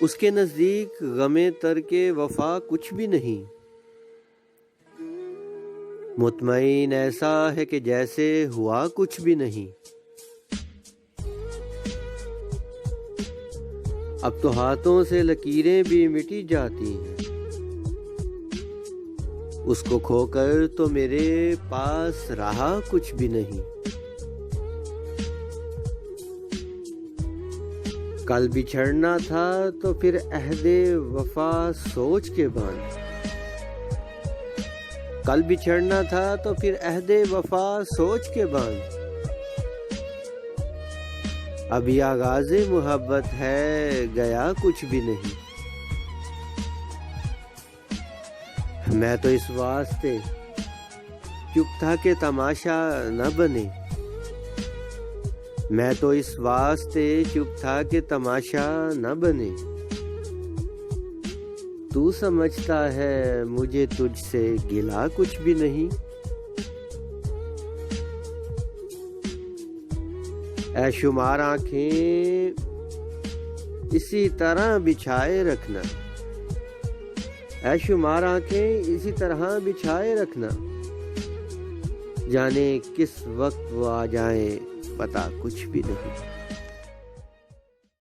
اس کے نزدیک غم ترک وفا کچھ بھی نہیں۔ مطمئن ایسا ہے کہ جیسے ہوا کچھ بھی نہیں۔ اب تو ہاتھوں سے لکیریں بھی مٹی جاتی ہیں، اس کو کھو کر تو میرے پاس رہا کچھ بھی نہیں۔ کل بچھڑنا تھا تو پھر عہد وفا سوچ کے باندھ، کل بچھڑنا تھا تو پھر عہد وفا سوچ کے باندھ۔ ابھی آغاز محبت ہے گیا کچھ بھی نہیں۔ میں تو اس واسطے چپ تھا کہ تماشا نہ بنے، میں تو اس واسطے چپ تھا کہ تماشا نہ بنے۔ تو سمجھتا ہے مجھے تجھ سے گلا کچھ بھی نہیں۔ اے شمار آنکھیں اسی طرح بچھائے رکھنا، اے شمار آنکھیں اسی طرح بچھائے رکھنا، جانے کس وقت وہ آ جائیں پتہ کچھ بھی نہیں۔